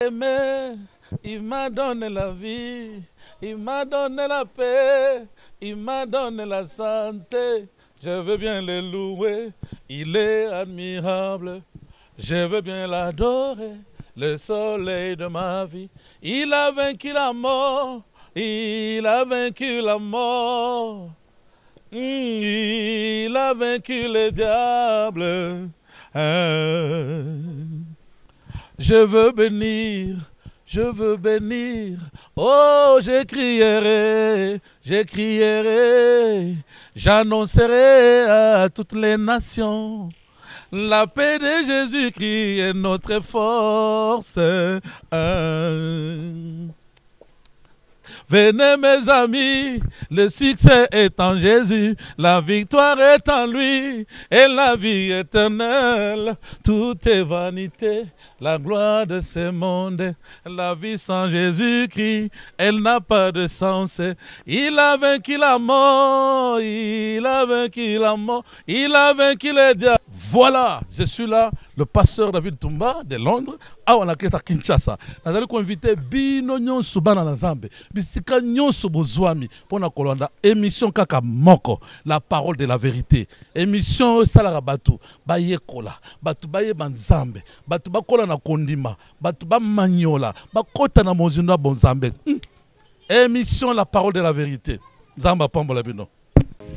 Aimé, il m'a donné la vie, il m'a donné la paix, il m'a donné la santé. Je veux bien le louer, il est admirable. Je veux bien l'adorer, le soleil de ma vie. Il a vaincu la mort, il a vaincu la mort. Il a vaincu le diable. Je veux bénir, je veux bénir. Oh, je crierai, j'annoncerai à toutes les nations. La paix de Jésus-Christ est notre force. Venez mes amis, le succès est en Jésus, la victoire est en lui, et la vie éternelle, tout est vanité, la gloire de ce monde, la vie sans Jésus-Christ, elle n'a pas de sens. Il a vaincu la mort, il a vaincu la mort, il a vaincu le diable. Voilà, je suis là, le pasteur David Toumba de Londres, à Kinshasa. Nous allons inviter Bino Nyonso Bana Nzambe, Bisika Nyonso Bozwami, pour la kolanda émission Kaka Moko, la parole de la vérité. Émission Salara Batu, Baye Kola, Batu Baye Banzambe, Batu Bakola na Kondima, Batu Ba Maniola, Bakota na Mozunda Bonzambe. Émission La parole de la vérité. Zamba Pambola Bino.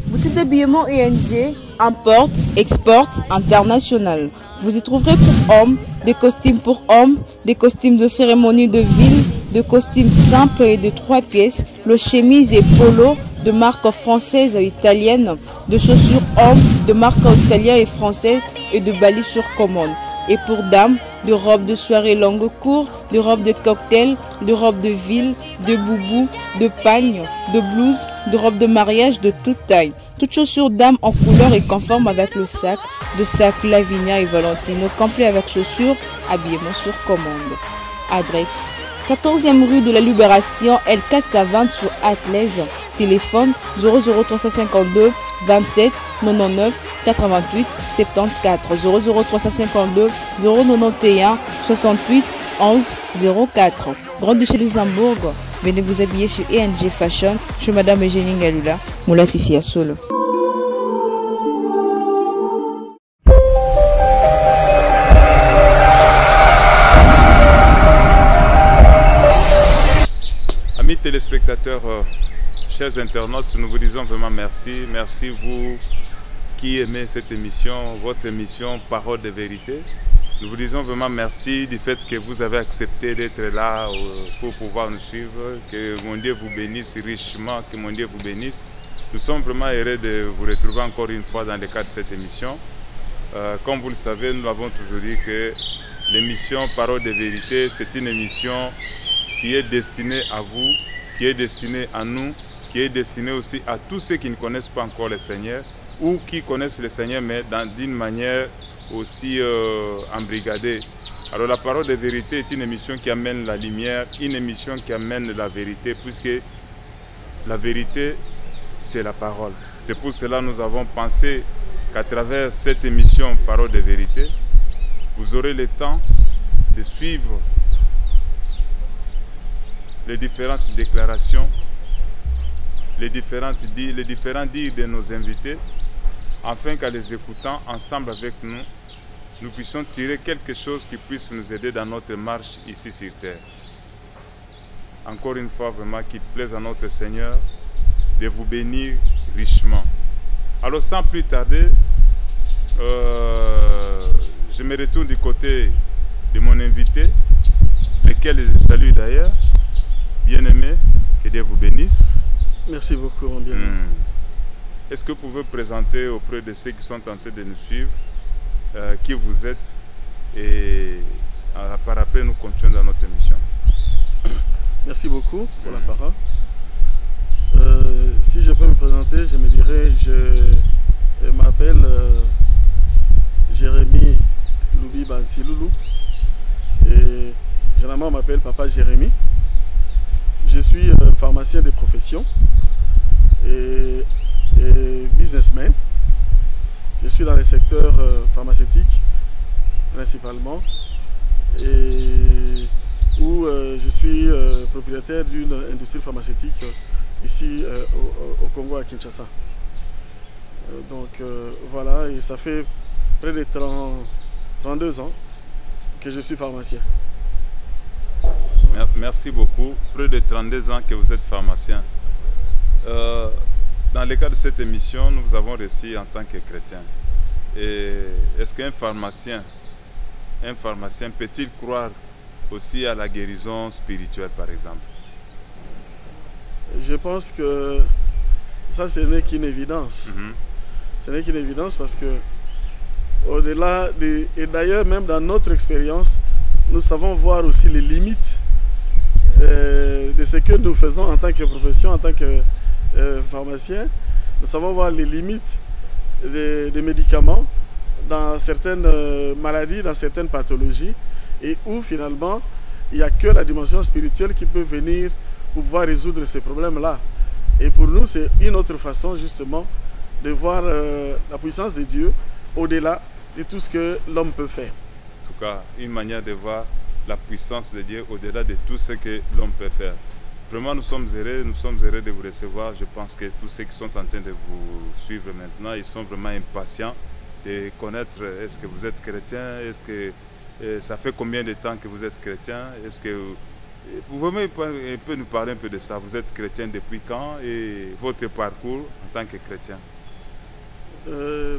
Boutique d'habillement ING, importe, exporte, international. Vous y trouverez pour hommes, des costumes pour hommes, des costumes de cérémonie de ville, de costumes simples et de 3 pièces, le chemise et polo de marque française et italienne, de chaussures hommes de marque italienne et française et de balises sur commande. Et pour dames, de robes de soirée longue court, de robes de cocktail, de robes de ville, de boubou, de pagne, de blouse, de robes de mariage de toute taille. Toutes chaussures dames en couleur et conforme avec le sac, de sac Lavinia et Valentino, complet avec chaussures, habillement sur commande. Adresse 14e rue de la Libération, L4 à 20 sur Atlaise. Téléphone 00352 27 99 88 74 00352 091 68 11 04. Grand-Duché de Luxembourg. Venez vous habiller chez ENG Fashion, chez Madame Eugénie Ngalula, Moulati ici à Solo. Amis téléspectateurs, chers internautes, nous vous disons vraiment merci. Merci vous qui aimez cette émission, votre émission Parole de vérité. Nous vous disons vraiment merci du fait que vous avez accepté d'être là pour pouvoir nous suivre. Que mon Dieu vous bénisse richement, que mon Dieu vous bénisse. Nous sommes vraiment heureux de vous retrouver encore une fois dans le cadre de cette émission. Comme vous le savez, nous avons toujours dit que l'émission Parole de vérité, c'est une émission qui est destinée à vous, qui est destinée à nous, qui est destinée aussi à tous ceux qui ne connaissent pas encore le Seigneur ou qui connaissent le Seigneur mais d'une manière aussi embrigadée. Alors la parole de vérité est une émission qui amène la lumière, une émission qui amène la vérité, puisque la vérité c'est la parole. C'est pour cela que nous avons pensé qu'à travers cette émission Parole de vérité, vous aurez le temps de suivre les différentes déclarations, les différents dires de nos invités, afin qu'en les écoutant ensemble avec nous, nous puissions tirer quelque chose qui puisse nous aider dans notre marche ici sur terre. Encore une fois, vraiment, qu'il plaise à notre Seigneur de vous bénir richement. Alors, sans plus tarder, je me retourne du côté de mon invité, lequel je salue d'ailleurs. Bien-aimé, que Dieu vous bénisse. Merci beaucoup, mon bien. Est-ce que vous pouvez présenter auprès de ceux qui sont tentés de nous suivre qui vous êtes et par après nous continuons dans notre émission. Merci beaucoup pour la parole. Si je peux me présenter, je me dirais, je m'appelle Jérémy Loubi Bansiloulou et généralement on m'appelle Papa Jérémy. Je suis pharmacien de profession et businessman. Je suis dans le secteur pharmaceutique principalement et suis propriétaire d'une industrie pharmaceutique ici au Congo, à Kinshasa. Voilà, et ça fait près de 32 ans que je suis pharmacien. Merci beaucoup. Près de 32 ans que vous êtes pharmacien. Dans le cadre de cette émission, nous vous avons reçu en tant que chrétien. Est-ce qu'un pharmacien peut-il croire aussi à la guérison spirituelle, par exemple? Je pense que ça, ce n'est qu'une évidence. Ce n'est qu'une évidence parce que, au-delà et d'ailleurs, même dans notre expérience, nous savons voir aussi les limites de ce que nous faisons en tant que profession, en tant que pharmacien. Nous savons voir les limites des médicaments dans certaines maladies, dans certaines pathologies, et où finalement il n'y a que la dimension spirituelle qui peut venir pour pouvoir résoudre ces problèmes-là. Et pour nous, c'est une autre façon justement de voir la puissance de Dieu au-delà de tout ce que l'homme peut faire. En tout cas, une manière de voir la puissance de Dieu au-delà de tout ce que l'homme peut faire. Vraiment, nous sommes heureux de vous recevoir. Je pense que tous ceux qui sont en train de vous suivre maintenant, ils sont vraiment impatients de connaître, est-ce que vous êtes chrétien, est-ce que ça fait combien de temps que vous êtes chrétien, est-ce que vous pouvez un peu nous parler un peu de ça, vous êtes chrétien depuis quand et votre parcours en tant que chrétien?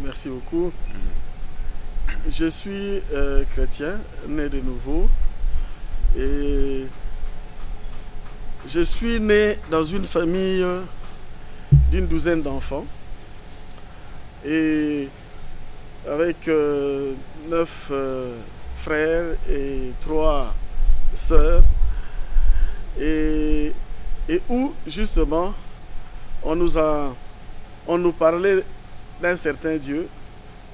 Merci beaucoup. Je suis chrétien, né de nouveau, et je suis né dans une famille d'une douzaine d'enfants et avec 9 frères et 3 sœurs, et où justement on nous parlait d'un certain Dieu,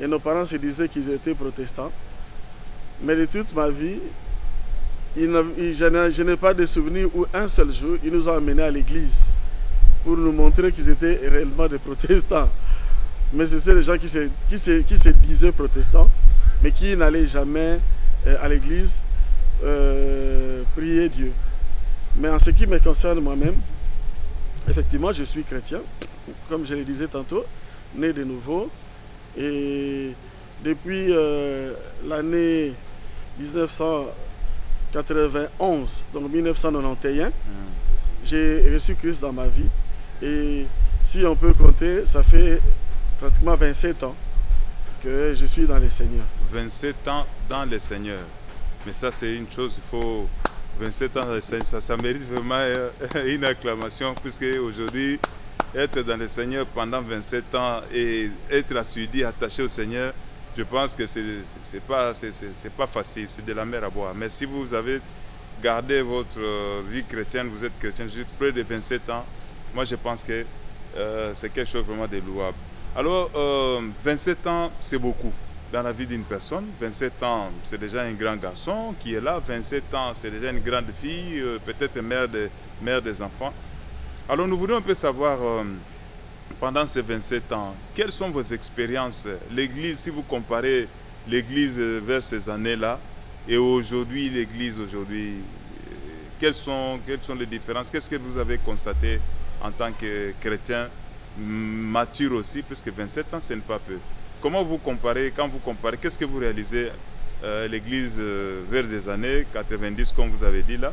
et nos parents se disaient qu'ils étaient protestants, mais de toute ma vie je n'ai pas de souvenir où un seul jour ils nous ont amenés à l'église pour nous montrer qu'ils étaient réellement des protestants. Mais c'est les gens qui se disaient protestants, mais qui n'allaient jamais à l'église prier Dieu. Mais en ce qui me concerne moi-même, effectivement, je suis chrétien, comme je le disais tantôt, né de nouveau. Et depuis l'année 1991, donc 1991, j'ai reçu Christ dans ma vie. Et si on peut compter, ça fait pratiquement 27 ans que je suis dans le Seigneur. 27 ans dans le Seigneur. Mais ça, c'est une chose, il faut... 27 ans dans le Seigneur, ça mérite vraiment une acclamation, puisque aujourd'hui, être dans le Seigneur pendant 27 ans et être assidu, attaché au Seigneur, je pense que c'est pas facile, c'est de la mer à boire. Mais si vous avez gardé votre vie chrétienne, vous êtes chrétien depuis près de 27 ans, moi je pense que c'est quelque chose vraiment de louable. Alors, 27 ans, c'est beaucoup dans la vie d'une personne. 27 ans, c'est déjà un grand garçon qui est là. 27 ans, c'est déjà une grande fille, peut-être mère des enfants. Alors, nous voulons un peu savoir, pendant ces 27 ans, quelles sont vos expériences? L'Église, si vous comparez l'Église vers ces années-là et aujourd'hui, l'Église aujourd'hui, quelles sont les différences? Qu'est-ce que vous avez constaté en tant que chrétien mature aussi, puisque 27 ans, ce n'est pas peu. Comment vous comparez, quand vous comparez, qu'est-ce que vous réalisez l'Église vers des années 90, comme vous avez dit là,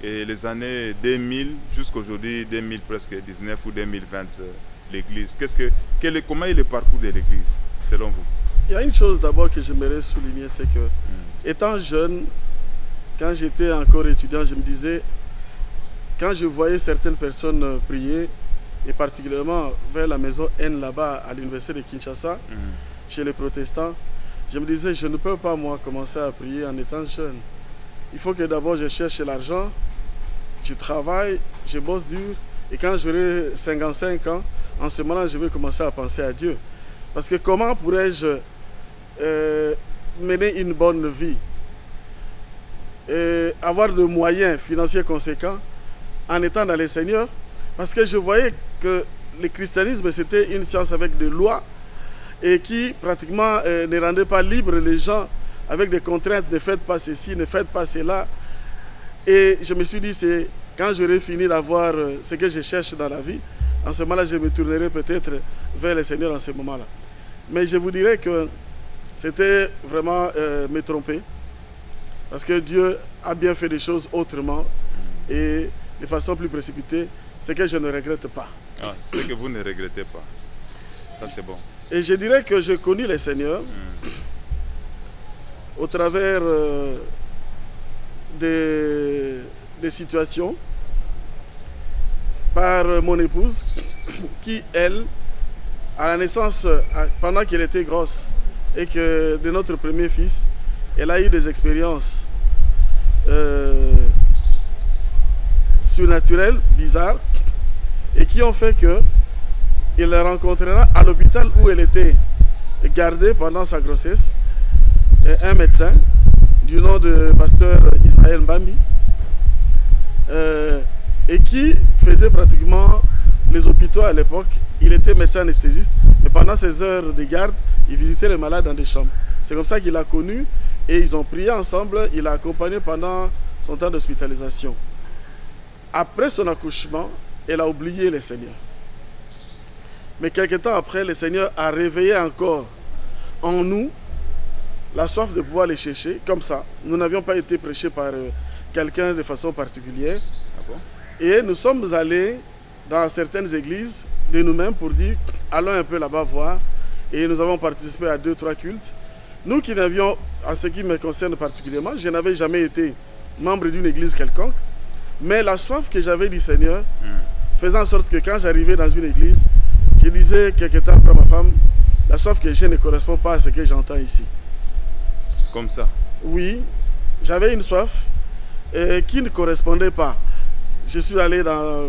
et les années 2000 jusqu'à aujourd'hui, 2000 presque 19 ou 2020, l'Église. Comment est le parcours de l'Église, selon vous? Il y a une chose d'abord que j'aimerais souligner, c'est que, étant jeune, quand j'étais encore étudiant, je me disais, quand je voyais certaines personnes prier, et particulièrement vers la maison N là-bas à l'université de Kinshasa, chez les protestants, je me disais, je ne peux pas moi commencer à prier en étant jeune. Il faut que d'abord je cherche l'argent, je travaille, je bosse dur, et quand j'aurai 55 ans, en ce moment-là, je vais commencer à penser à Dieu. Parce que comment pourrais-je mener une bonne vie et avoir de moyens financiers conséquents en étant dans le Seigneur? Parce que je voyais que le christianisme, c'était une science avec des lois et qui pratiquement ne rendait pas libres les gens avec des contraintes, ne faites pas ceci, ne faites pas cela. Et je me suis dit, c'est quand j'aurai fini d'avoir ce que je cherche dans la vie, en ce moment-là, je me tournerai peut-être vers le Seigneur en ce moment-là. Mais je vous dirais que c'était vraiment me tromper. Parce que Dieu a bien fait des choses autrement et de façon plus précipitée, ce que je ne regrette pas. Ah, ce que vous ne regrettez pas. Ça, c'est bon. Et je dirais que j'ai connu le Seigneur au travers des situations par mon épouse qui, elle, à la naissance, pendant qu'elle était grosse et que de notre premier fils, elle a eu des expériences surnaturelles, bizarres, et qui ont fait qu'il la rencontrera à l'hôpital où elle était gardée pendant sa grossesse, un médecin du nom de pasteur Israël Mbambi, et qui faisait pratiquement les hôpitaux à l'époque. Il était médecin anesthésiste, mais pendant ses heures de garde, il visitait les malades dans des chambres. C'est comme ça qu'il a connu et ils ont prié ensemble. Il l'a accompagné pendant son temps d'hospitalisation. Après son accouchement, elle a oublié le Seigneur. Mais quelque temps après, le Seigneur a réveillé encore en nous la soif de pouvoir les chercher, comme ça. Nous n'avions pas été prêchés par quelqu'un de façon particulière. Ah bon? Et nous sommes allés dans certaines églises de nous-mêmes pour dire, allons un peu là-bas voir. Et nous avons participé à 2-3 cultes. Nous qui n'avions, en ce qui me concerne particulièrement, je n'avais jamais été membre d'une église quelconque. Mais la soif que j'avais du Seigneur faisait en sorte que quand j'arrivais dans une église, je disais quelque temps après ma femme, la soif que j'ai ne correspond pas à ce que j'entends ici. Comme ça? Oui, j'avais une soif qui ne correspondait pas. Je suis allé dans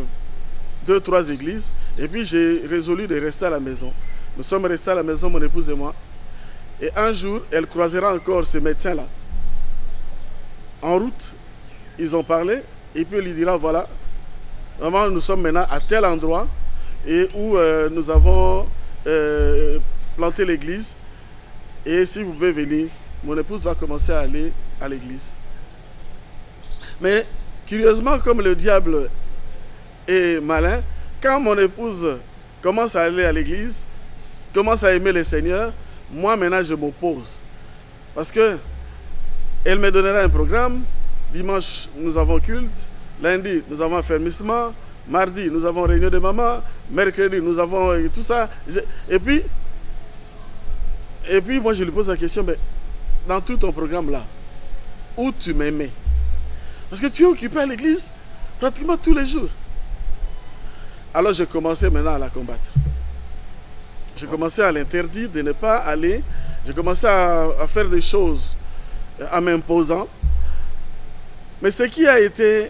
2-3 églises et puis j'ai résolu de rester à la maison. Nous sommes restés à la maison, mon épouse et moi. Et un jour, elle croisera encore ce médecin-là. En route, ils ont parlé et puis elle lui dira, voilà, vraiment nous sommes maintenant à tel endroit et où nous avons planté l'église. Et si vous pouvez venir, mon épouse va commencer à aller à l'église. Mais curieusement, comme le diable est malin, quand mon épouse commence à aller à l'église, commence à aimer le Seigneur, moi maintenant je m'oppose. Parce que elle me donnera un programme. Dimanche, nous avons culte. Lundi, nous avons affermissement. Mardi, nous avons réunion de maman. Mercredi, nous avons tout ça. Et puis, moi je lui pose la question, mais dans tout ton programme là, où tu m'aimais? Parce que tu es occupé à l'église pratiquement tous les jours. Alors j'ai commencé maintenant à la combattre. J'ai commencé à l'interdire de ne pas aller. J'ai commencé à faire des choses en m'imposant. Mais ce qui a été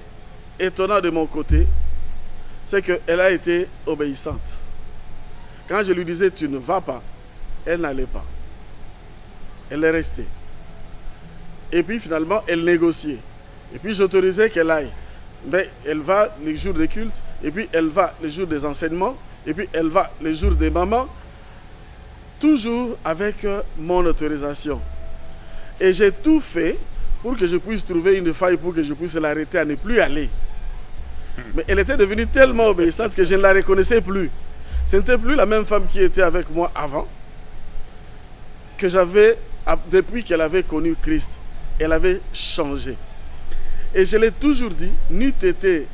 étonnant de mon côté, c'est qu'elle a été obéissante. Quand je lui disais tu ne vas pas, elle n'allait pas. Elle est restée. Et puis finalement, elle négociait. Et puis j'autorisais qu'elle aille. Mais elle va les jours des cultes, et puis elle va les jours des enseignements, et puis elle va les jours des mamans, toujours avec mon autorisation. Et j'ai tout fait pour que je puisse trouver une faille, pour que je puisse l'arrêter à ne plus aller. Mais elle était devenue tellement obéissante que je ne la reconnaissais plus. Ce n'était plus la même femme qui était avec moi avant, que j'avais, depuis qu'elle avait connu Christ. Elle avait changé. Et je l'ai toujours dit, n'eût été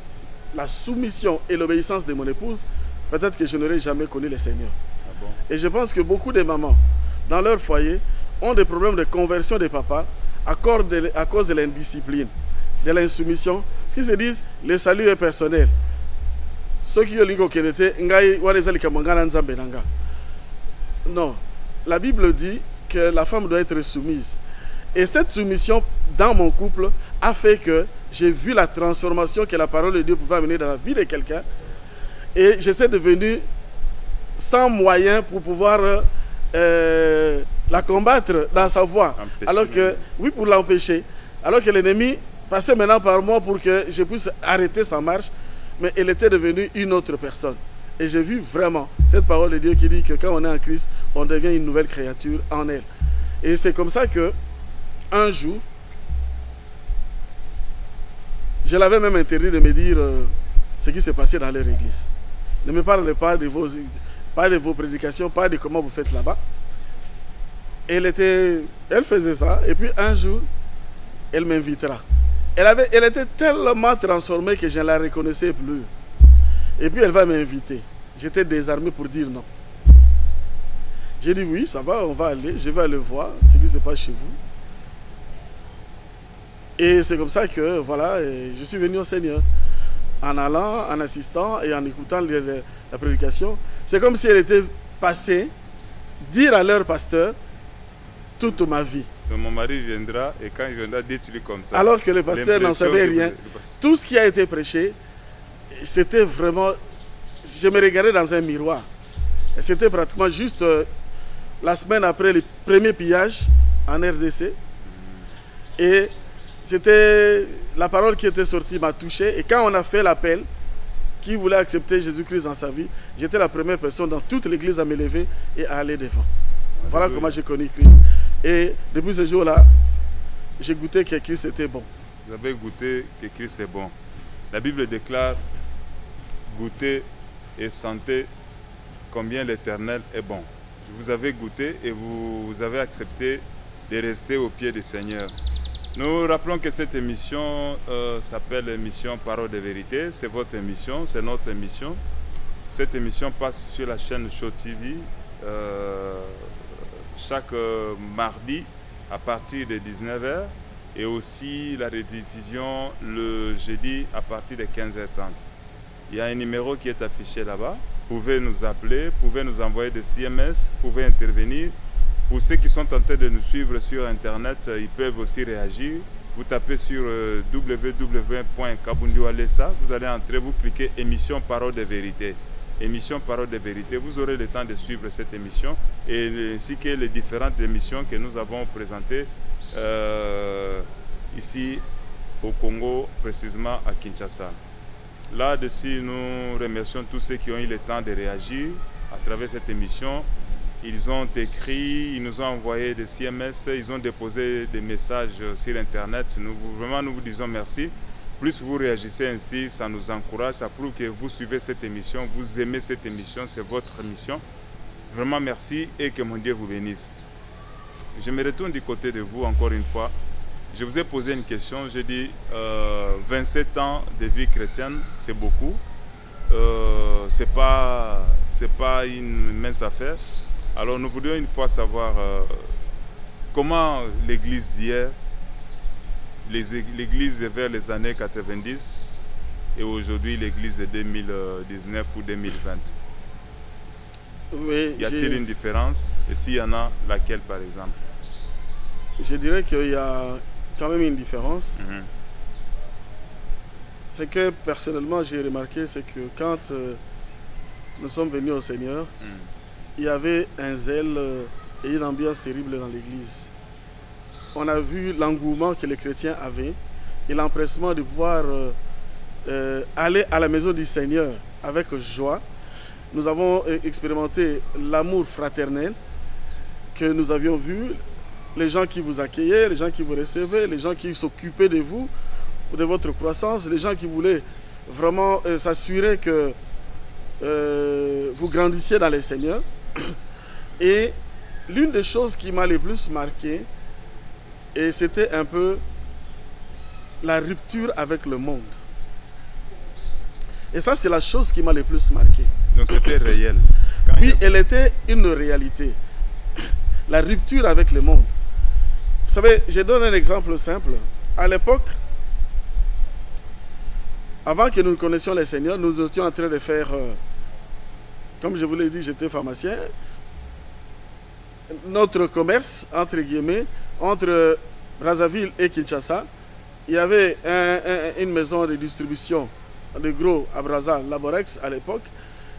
la soumission et l'obéissance de mon épouse, peut-être que je n'aurais jamais connu le Seigneur. Ah bon? Et je pense que beaucoup de mamans, dans leur foyer, ont des problèmes de conversion des papas à cause de l'indiscipline, de l'insoumission. Ce qu'ils se disent, le salut est personnel. Ceux qui ont non, la Bible dit que la femme doit être soumise. Et cette soumission dans mon couple a fait que j'ai vu la transformation que la parole de Dieu pouvait amener dans la vie de quelqu'un. Et j'étais devenu sans moyen pour pouvoir la combattre dans sa voie. Alors que, oui, pour l'empêcher. Alors que l'ennemi passait maintenant par moi pour que je puisse arrêter sa marche. Mais elle était devenue une autre personne. Et j'ai vu vraiment cette parole de Dieu qui dit que quand on est en Christ, on devient une nouvelle créature en elle. Et c'est comme ça que un jour, Je l'avais même interdit de me dire ce qui s'est passé dans leur église. Ne me parlez pas de vos prédications, pas de comment vous faites là-bas. Elle faisait ça, et puis un jour, elle m'invitera. Elle était tellement transformée que je ne la reconnaissais plus. Et puis elle va m'inviter. J'étais désarmé pour dire non. J'ai dit oui, ça va, on va aller, je vais aller voir ce qui se passe chez vous. Et c'est comme ça que, voilà, je suis venu au Seigneur. En allant, en assistant et en écoutant la prédication. C'est comme si elle était passée dire à leur pasteur toute ma vie. Donc mon mari viendra et quand il viendra détruire comme ça. Alors que le pasteur n'en savait rien. Tout ce qui a été prêché, c'était vraiment... Je me regardais dans un miroir. Et c'était pratiquement juste la semaine après le premier pillage en RDC. Et c'était la parole qui était sortie m'a touché. Et quand on a fait l'appel, qui voulait accepter Jésus-Christ dans sa vie, j'étais la première personne dans toute l'église à me lever et à aller devant. Voilà comment j'ai connu Christ. Et depuis ce jour-là, j'ai goûté que Christ était bon. Vous avez goûté que Christ est bon. La Bible déclare, goûtez et sentez combien l'Éternel est bon. Vous avez goûté et vous avez accepté de rester au pied du Seigneur. Nous rappelons que cette émission s'appelle l'émission Parole de Vérité. C'est votre émission, c'est notre émission. Cette émission passe sur la chaîne Show TV chaque mardi à partir de 19h et aussi la rediffusion le jeudi à partir de 15h30. Il y a un numéro qui est affiché là-bas. Vous pouvez nous appeler, vous pouvez nous envoyer des CMS, vous pouvez intervenir. Pour ceux qui sont en train de nous suivre sur Internet, ils peuvent aussi réagir. Vous tapez sur www.kabundualesa, vous allez entrer, vous cliquez émission Parole de Vérité. Émission Parole de Vérité, vous aurez le temps de suivre cette émission et ainsi que les différentes émissions que nous avons présentées ici au Congo, précisément à Kinshasa. Là-dessus, nous remercions tous ceux qui ont eu le temps de réagir à travers cette émission. Ils ont écrit, ils nous ont envoyé des CMS, ils ont déposé des messages sur Internet. Vraiment, nous vous disons merci. Plus vous réagissez ainsi, ça nous encourage, ça prouve que vous suivez cette émission, vous aimez cette émission, c'est votre mission. Vraiment merci et que mon Dieu vous bénisse. Je me retourne du côté de vous encore une fois. Je vous ai posé une question, j'ai dit 27 ans de vie chrétienne, c'est beaucoup. C'est pas une mince affaire. Alors nous voudrions une fois savoir comment l'église d'hier, l'église vers les années 90 et aujourd'hui l'église de 2019 ou 2020. Oui, y a-t-il une différence? Et s'il y en a, laquelle par exemple? Je dirais qu'il y a quand même une différence. Ce que personnellement j'ai remarqué, c'est que quand nous sommes venus au Seigneur, il y avait un zèle et une ambiance terrible dans l'église. On a vu l'engouement que les chrétiens avaient et l'empressement de pouvoir aller à la maison du Seigneur avec joie. Nous avons expérimenté l'amour fraternel que nous avions vu, les gens qui vous accueillaient, les gens qui vous recevaient, les gens qui s'occupaient de vous, de votre croissance, les gens qui voulaient vraiment s'assurer que vous grandissiez dans les Seigneurs. Et l'une des choses qui m'a le plus marqué, et c'était un peu la rupture avec le monde. Et ça, c'est la chose qui m'a le plus marqué. Donc c'était réel. Oui, elle était une réalité. La rupture avec le monde. Vous savez, je donne un exemple simple. À l'époque, avant que nous connaissions les Seigneurs, nous étions en train de faire, comme je vous l'ai dit, j'étais pharmacien. Notre commerce, entre guillemets, entre Brazzaville et Kinshasa, il y avait une maison de distribution de gros à Brazza, Laborex à l'époque,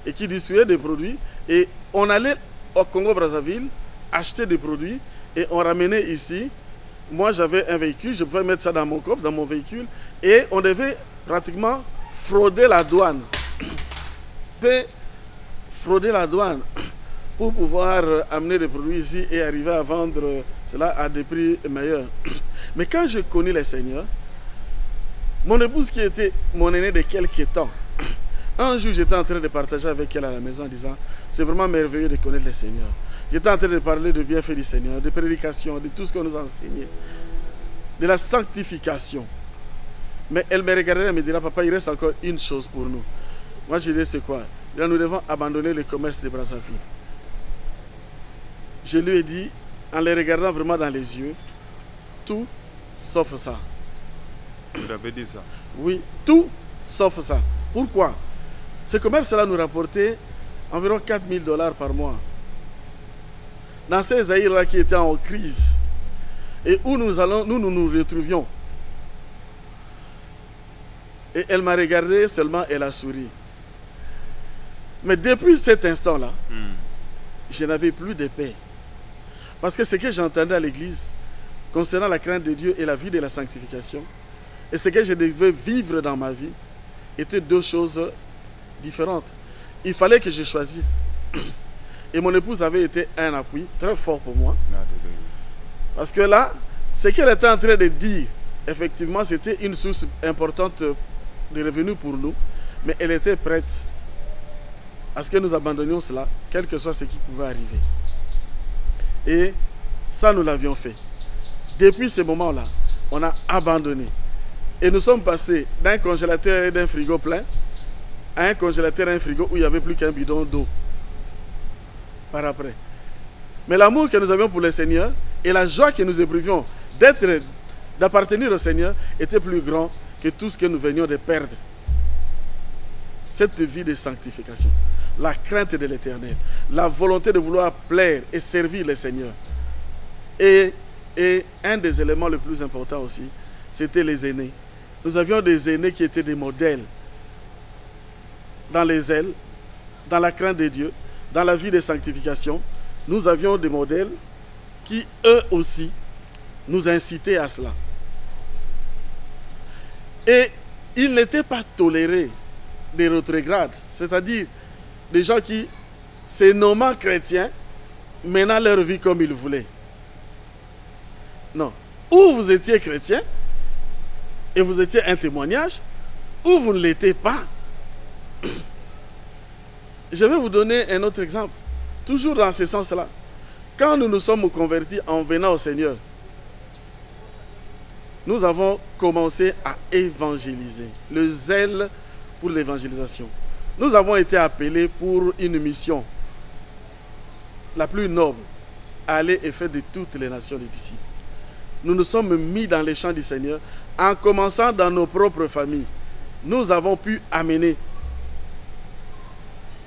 et qui distribuait des produits. Et on allait au Congo-Brazzaville acheter des produits et on ramenait ici. Moi, j'avais un véhicule, je pouvais mettre ça dans mon coffre, dans mon véhicule, et on devait pratiquement frauder la douane. Frauder la douane pour pouvoir amener des produits ici et arriver à vendre cela à des prix meilleurs. Mais quand je connais les Seigneurs, Mon épouse qui était mon aînée de quelques temps, un jour j'étais en train de partager avec elle à la maison en disant c'est vraiment merveilleux de connaître le Seigneur. J'étais en train de parler de bienfaits du Seigneur, de prédication, de tout ce qu'on nous a enseigné, de la sanctification. Mais elle me regardait et me dit, papa, il reste encore une chose pour nous. Moi je dis c'est quoi? Nous devons abandonner le commerce de Brazzaville. Je lui ai dit, en les regardant vraiment dans les yeux, tout sauf ça. Vous avez dit ça? Oui, tout sauf ça. Pourquoi? Ce commerce-là nous rapportait environ 4 000 $ par mois. Dans ces Zaïre-là qui étaient en crise et où nous nous retrouvions. Et elle m'a regardé, seulement elle a souri. Mais depuis cet instant-là, je n'avais plus de paix. Parce que ce que j'entendais à l'église concernant la crainte de Dieu et la vie de la sanctification, et ce que je devais vivre dans ma vie, étaient deux choses différentes. Il fallait que je choisisse. Et mon épouse avait été un appui très fort pour moi. Parce que là, ce qu'elle était en train de dire, effectivement, c'était une source importante de revenus pour nous. Mais elle était prête à ce que nous abandonnions cela, quel que soit ce qui pouvait arriver. Et ça, nous l'avions fait. Depuis ce moment-là, on a abandonné. Et nous sommes passés d'un congélateur et d'un frigo plein à un congélateur et un frigo où il n'y avait plus qu'un bidon d'eau par après. Mais l'amour que nous avions pour le Seigneur et la joie que nous éprouvions d'appartenir au Seigneur était plus grand que tout ce que nous venions de perdre. Cette vie de sanctification, la crainte de l'Éternel, la volonté de vouloir plaire et servir le Seigneur. Et un des éléments les plus importants aussi, c'était les aînés. Nous avions des aînés qui étaient des modèles dans les ailes, dans la crainte de Dieu, dans la vie de sanctification. Nous avions des modèles qui, eux aussi, nous incitaient à cela. Et ils n'étaient pas tolérés des rétrogrades, c'est-à-dire des gens qui, se nommant chrétiens, menaient leur vie comme ils voulaient. Non. Ou vous étiez chrétien, et vous étiez un témoignage, ou vous ne l'étiez pas. Je vais vous donner un autre exemple, toujours dans ce sens-là. Quand nous nous sommes convertis en venant au Seigneur, nous avons commencé à évangéliser, le zèle pour l'évangélisation. Nous avons été appelés pour une mission, la plus noble, aller et faire de toutes les nations des disciples. Nous nous sommes mis dans les champs du Seigneur, en commençant dans nos propres familles. Nous avons pu amener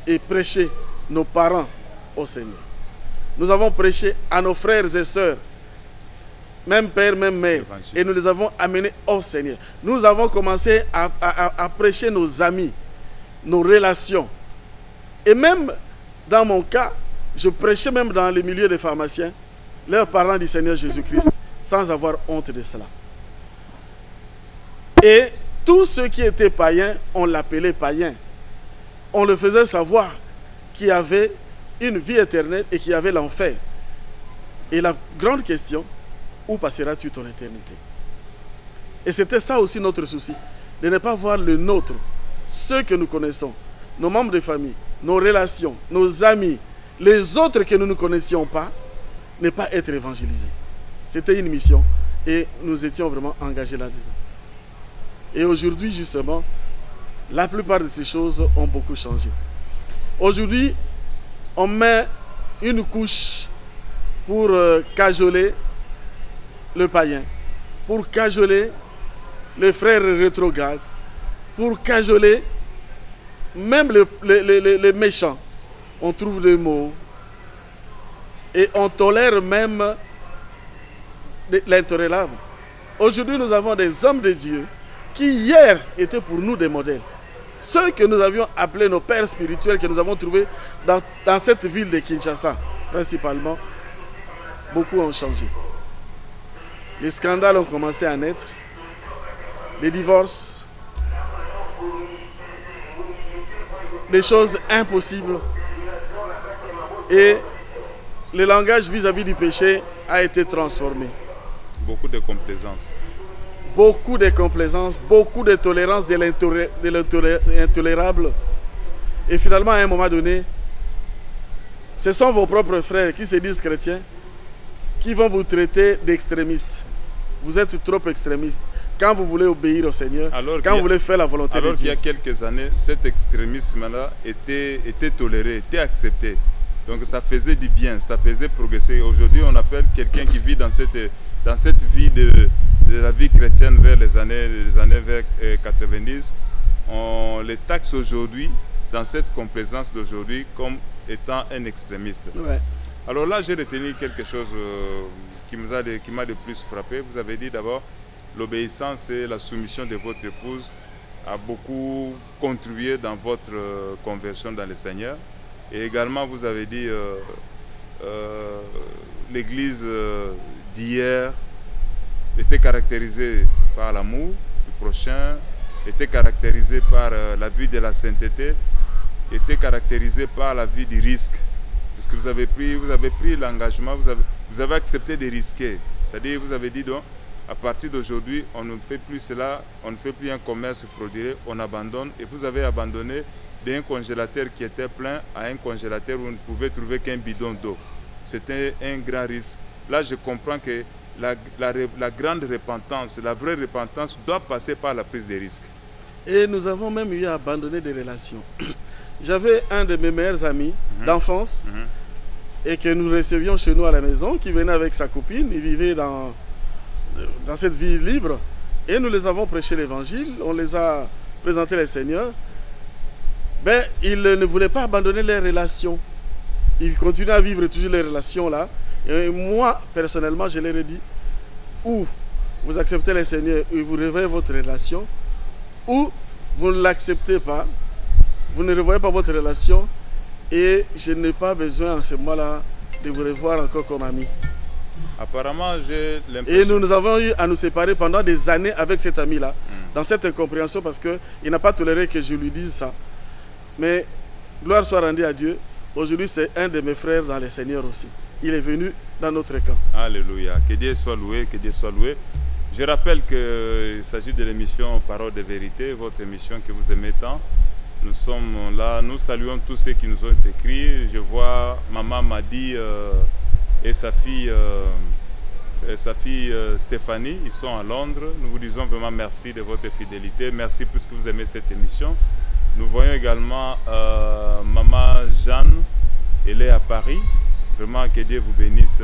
et prêcher nos parents au Seigneur. Nous avons prêché à nos frères et sœurs, même père, même mère, et nous les avons amenés au Seigneur. Nous avons commencé à prêcher nos amis, nos relations. Et même dans mon cas, je prêchais même dans les milieux des pharmaciens, leurs parents du Seigneur Jésus-Christ, sans avoir honte de cela. Et tous ceux qui étaient païens, on l'appelait païen. On le faisait savoir qu'il y avait une vie éternelle et qu'il y avait l'enfer. Et la grande question, où passeras-tu ton éternité? Et c'était ça aussi notre souci, de ne pas voir le nôtre, ceux que nous connaissons, nos membres de famille, nos relations, nos amis, les autres que nous ne connaissions pas, ne pas être évangélisés. C'était une mission et nous étions vraiment engagés là-dedans. Et aujourd'hui, justement, la plupart de ces choses ont beaucoup changé. Aujourd'hui, on met une couche pour cajoler le païen, pour cajoler les frères rétrogrades, pour cajoler même les méchants. On trouve des mots et on tolère même l'intolérable. Aujourd'hui, nous avons des hommes de Dieu qui hier étaient pour nous des modèles. Ceux que nous avions appelés nos pères spirituels, que nous avons trouvés dans cette ville de Kinshasa, principalement, beaucoup ont changé. Les scandales ont commencé à naître, les divorces, des choses impossibles. Et le langage vis-à-vis du péché a été transformé. Beaucoup de complaisance. beaucoup de complaisance, beaucoup de tolérance de l'intolérable. Et finalement, à un moment donné, ce sont vos propres frères qui se disent chrétiens qui vont vous traiter d'extrémistes. Vous êtes trop extrémistes. Quand vous voulez obéir au Seigneur, quand vous voulez faire la volonté de Dieu. Alors qu'il y a quelques années, cet extrémisme-là était toléré, était accepté. Donc ça faisait du bien, ça faisait progresser. Aujourd'hui, on appelle quelqu'un qui vit dans cette vie de la vie chrétienne vers les années vers 90. On les taxe aujourd'hui, dans cette complaisance d'aujourd'hui, comme étant un extrémiste. Ouais. Alors là, j'ai retenu quelque chose qui m'a de plus frappé. Vous avez dit d'abord, l'obéissance et la soumission de votre épouse a beaucoup contribué dans votre conversion dans le Seigneur. Et également, vous avez dit, l'église d'hier était caractérisée par l'amour du prochain, était caractérisée par la vie de la sainteté, était caractérisée par la vie du risque. Puisque vous avez pris l'engagement, vous avez accepté de risquer. C'est-à-dire, vous avez dit donc, à partir d'aujourd'hui, on ne fait plus cela, on ne fait plus un commerce frauduleux, on abandonne. Et vous avez abandonné d'un congélateur qui était plein à un congélateur où on ne pouvait trouver qu'un bidon d'eau. C'était un grand risque. Là, je comprends que la grande repentance, la vraie repentance doit passer par la prise de risques. Et nous avons même eu à abandonner des relations. J'avais un de mes meilleurs amis d'enfance et que nous recevions chez nous à la maison, qui venait avec sa copine. Il vivait dans cette vie libre. Et nous les avons prêché l'évangile, on les a présenté le Seigneur. Ben, ils ne voulaient pas abandonner les relations. Ils continuaient à vivre toujours les relations là. Et moi, personnellement, je leur ai dit, ou vous acceptez le Seigneur et vous revoyez votre relation, ou vous ne l'acceptez pas, vous ne revoyez pas votre relation, et je n'ai pas besoin en ce moment-là de vous revoir encore comme amis. Apparemment, j'ai l'impression... Et nous avons eu à nous séparer pendant des années avec cet ami-là, dans cette incompréhension, parce qu'il n'a pas toléré que je lui dise ça. Mais gloire soit rendue à Dieu, aujourd'hui c'est un de mes frères dans le Seigneur aussi. Il est venu dans notre camp. Alléluia, que Dieu soit loué, que Dieu soit loué. Je rappelle qu'il s'agit de l'émission Parole de vérité, votre émission que vous aimez tant. Nous sommes là, nous saluons tous ceux qui nous ont écrits. Je vois maman Madi et sa fille Stéphanie, ils sont à Londres. Nous vous disons vraiment merci de votre fidélité. Merci puisque vous aimez cette émission. Nous voyons également maman Jeanne, elle est à Paris. Vraiment que Dieu vous bénisse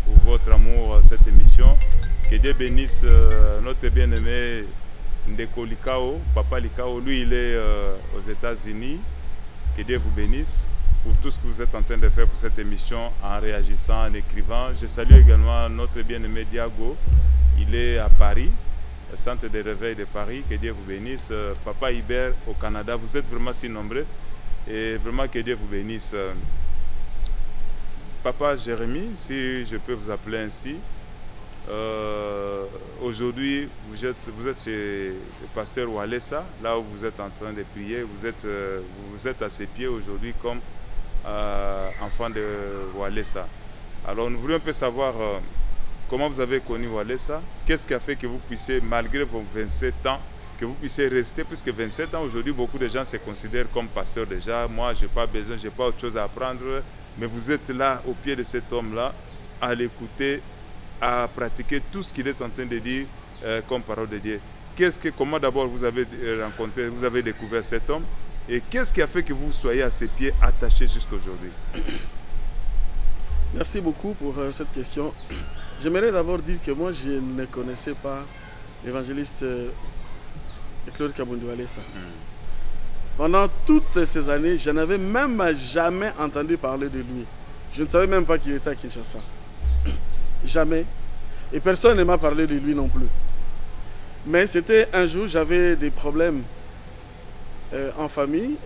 pour votre amour à cette émission. Que Dieu bénisse notre bien-aimé Ndeko Likao, Papa Likao, lui il est aux États-Unis. Que Dieu vous bénisse pour tout ce que vous êtes en train de faire pour cette émission, en réagissant, en écrivant. Je salue également notre bien-aimé Diago, il est à Paris, au centre de réveil de Paris. Que Dieu vous bénisse. Papa Hubert au Canada, vous êtes vraiment si nombreux et vraiment que Dieu vous bénisse. Papa Jérémie, si je peux vous appeler ainsi. Aujourd'hui, vous êtes chez le pasteur Walesa, là où vous êtes en train de prier. Vous êtes à ses pieds aujourd'hui comme enfant de Walesa. Alors nous voulions un peu savoir comment vous avez connu Walesa. Qu'est-ce qui a fait que vous puissiez, malgré vos 27 ans, que vous puissiez rester, puisque 27 ans, aujourd'hui, beaucoup de gens se considèrent comme pasteur déjà. Moi, je n'ai pas besoin, je n'ai pas autre chose à apprendre. Mais vous êtes là, au pied de cet homme-là, à l'écouter, à pratiquer tout ce qu'il est en train de dire comme parole de Dieu. Comment d'abord vous avez rencontré, vous avez découvert cet homme, et qu'est-ce qui a fait que vous soyez à ses pieds attachés jusqu'à aujourd'hui? Merci beaucoup pour cette question. J'aimerais d'abord dire que moi, je ne connaissais pas l'évangéliste Claude Kabundu Walesa. Pendant toutes ces années, je n'avais même jamais entendu parler de lui. Je ne savais même pas qu'il était à Kinshasa. Jamais. Et personne ne m'a parlé de lui non plus. Mais c'était un jour, j'avais des problèmes en famille.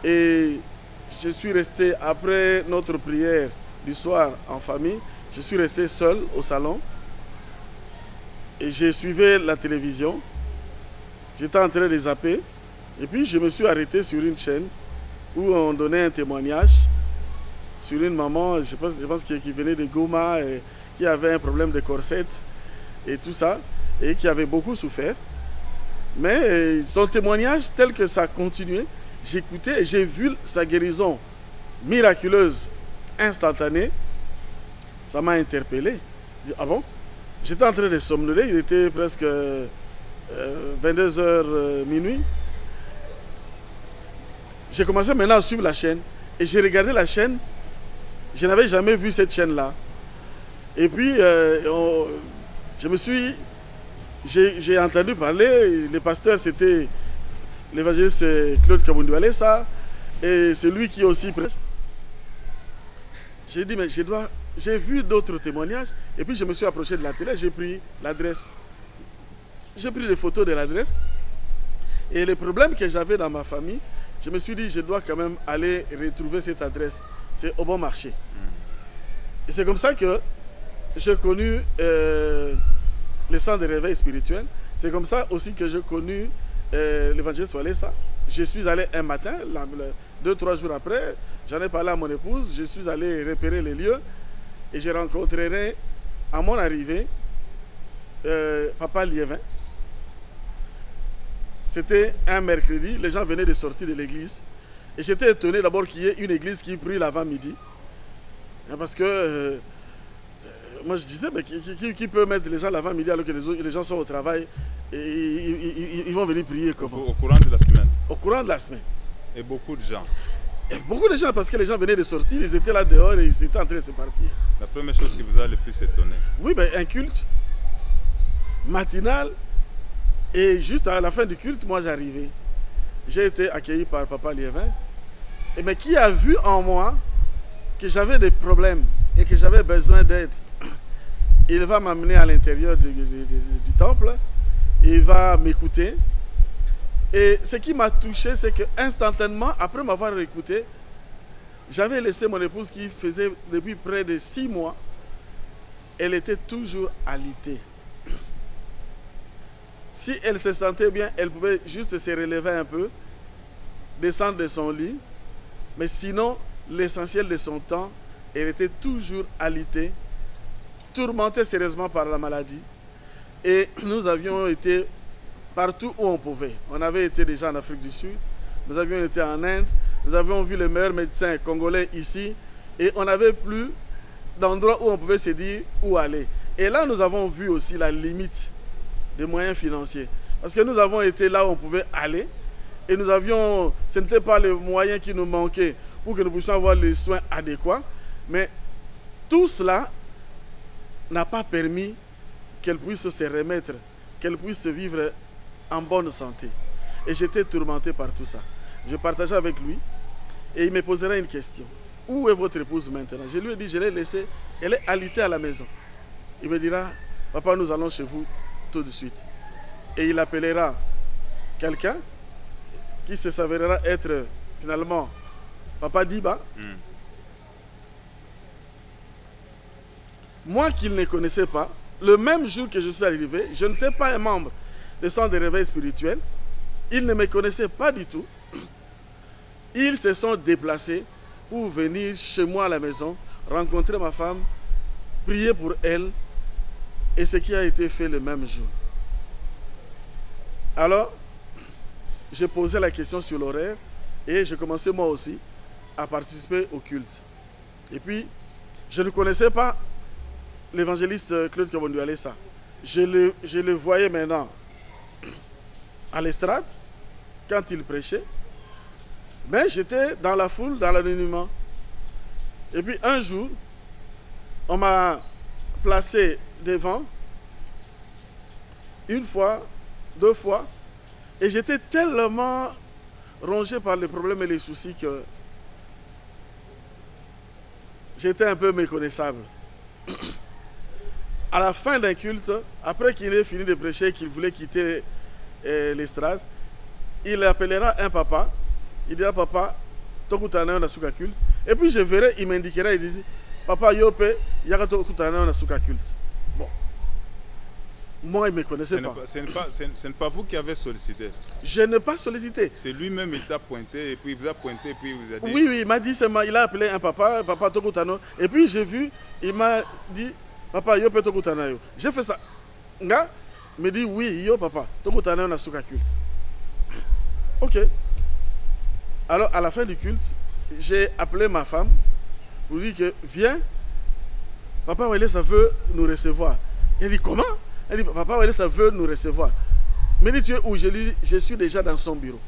Et je suis resté, après notre prière du soir en famille, je suis resté seul au salon. Et j'ai suivi la télévision. J'étais en train de zapper. Et puis je me suis arrêté sur une chaîne où on donnait un témoignage sur une maman, je pense qui venait de Goma et qui avait un problème de corset et tout ça. et qui avait beaucoup souffert. Mais son témoignage, tel que ça continuait, j'écoutais et j'ai vu sa guérison miraculeuse, instantanée. Ça m'a interpellé. Ah bon? J'étais en train de somnoler, il était presque 22h minuit. J'ai commencé maintenant à suivre la chaîne et j'ai regardé la chaîne. Je n'avais jamais vu cette chaîne-là. Et puis, j'ai entendu parler, le pasteur c'était l'évangéliste Claude Kabundoualé, ça, et c'est lui qui aussi prêche. J'ai dit, mais j'ai vu d'autres témoignages, et puis je me suis approché de la télé, j'ai pris l'adresse, j'ai pris des photos de l'adresse, et les problèmes que j'avais dans ma famille, je me suis dit, je dois quand même aller retrouver cette adresse, c'est au bon marché. Et c'est comme ça que j'ai connu le centre de réveil spirituel. C'est comme ça aussi que j'ai connu l'évangéliste Walesa. Je suis allé un matin, 2-3 jours après, j'en ai parlé à mon épouse, je suis allé repérer les lieux et je rencontrerai à mon arrivée Papa Liévin. C'était un mercredi, les gens venaient de sortir de l'église et j'étais étonné d'abord qu'il y ait une église qui prie l'avant-midi. Parce que moi je disais, mais qui peut mettre les gens l'avant-midi alors que les gens sont au travail et ils vont venir prier comment? Au courant de la semaine. Au courant de la semaine. Et beaucoup de gens. Et beaucoup de gens, parce que les gens venaient de sortir, ils étaient là dehors et ils étaient en train de se parpiller. La première chose qui vous a le plus étonné? Oui, ben, un culte matinal et juste à la fin du culte, moi j'arrivais. J'ai été accueilli par Papa Liévin. Mais qui a vu en moi que j'avais des problèmes et que j'avais besoin d'aide. Il va m'amener à l'intérieur du temple, il va m'écouter. Et ce qui m'a touché, c'est que instantanément, après m'avoir écouté, j'avais laissé mon épouse qui faisait depuis près de 6 mois, elle était toujours alitée. Si elle se sentait bien, elle pouvait juste se relever un peu, descendre de son lit, mais sinon, l'essentiel de son temps, elle était toujours alitée, tourmentée sérieusement par la maladie. Et nous avions été partout où on pouvait. On avait été déjà en Afrique du Sud, nous avions été en Inde, nous avions vu les meilleurs médecins congolais ici, et on n'avait plus d'endroit où on pouvait se dire où aller. Et là, nous avons vu aussi la limite des moyens financiers. Parce que nous avons été là où on pouvait aller, et nous avions, ce n'était pas les moyens qui nous manquaient pour que nous puissions avoir les soins adéquats, mais tout cela n'a pas permis qu'elle puisse se remettre, qu'elle puisse vivre en bonne santé. Et j'étais tourmenté par tout ça. Je partageais avec lui et il me poserait une question. Où est votre épouse maintenant? Je lui ai dit, je l'ai laissée, elle est alitée à la maison. Il me dira, papa, nous allons chez vous tout de suite. Et il appellera quelqu'un qui se s'avérera être finalement Papa Diba. Moi qui ne les connaissais pas, le même jour que je suis arrivé, je n'étais pas un membre du centre de réveil spirituel. Ils ne me connaissaient pas du tout. Ils se sont déplacés pour venir chez moi à la maison, rencontrer ma femme, prier pour elle, et ce qui a été fait le même jour. Alors, j'ai posé la question sur l'horaire et j'ai commencé moi aussi à participer au culte. Et puis, je ne connaissais pas l'évangéliste Claude Kabundoualé. Je le voyais maintenant à l'estrade quand il prêchait, mais j'étais dans la foule, dans l'anonymat. Et puis un jour, on m'a placé devant, une fois, 2 fois, et j'étais tellement rongé par les problèmes et les soucis que j'étais un peu méconnaissable. À la fin d'un culte, après qu'il ait fini de prêcher, qu'il voulait quitter l'estrade, il appellera un papa. Il dira, papa, tokutana on a suka culte. Et puis je verrai, il m'indiquera, il dit, papa, yope, yaka tokutana on a suka culte. Bon. Moi, il ne me connaissait pas. Ce n'est pas vous qui avez sollicité. Je n'ai pas sollicité. C'est lui-même, il t'a pointé, et puis il vous a pointé, et puis il vous a dit... Oui, il m'a dit, il a appelé un papa, papa Tokutano. Et puis j'ai vu, il m'a dit, papa, yo pe Tokutana yo. J'ai fait ça. Nga, me dit oui, yo papa, toko tane on a souka culte. Ok. Alors à la fin du culte, j'ai appelé ma femme pour dire que viens, papa Wele ça veut nous recevoir. Elle dit comment? Elle dit papa Wele ça veut nous recevoir. Me dit tu es où? Je lui dis je suis déjà dans son bureau.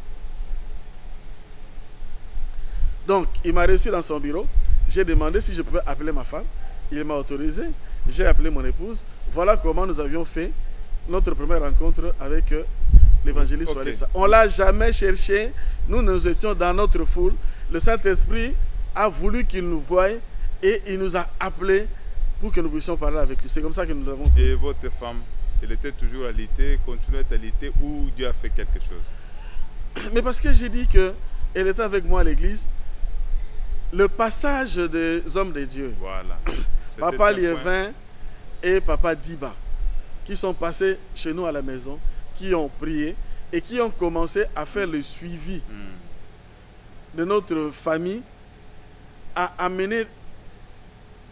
Donc il m'a reçu dans son bureau. J'ai demandé si je pouvais appeler ma femme. Il m'a autorisé. J'ai appelé mon épouse. Voilà comment nous avions fait notre première rencontre avec l'évangéliste Walesa. On ne l'a jamais cherché. Nous étions dans notre foule. Le Saint-Esprit a voulu qu'il nous voie et il nous a appelés pour que nous puissions parler avec lui. C'est comme ça que nous l'avons fait. Et votre femme, elle était toujours alitée, continuait à aliter ou Dieu a fait quelque chose? Mais parce que j'ai dit qu'elle était avec moi à l'église, le passage des hommes de Dieu, voilà. Papa Liévin et Papa Diba, qui sont passés chez nous à la maison, qui ont prié et qui ont commencé à faire le suivi de notre famille, a amené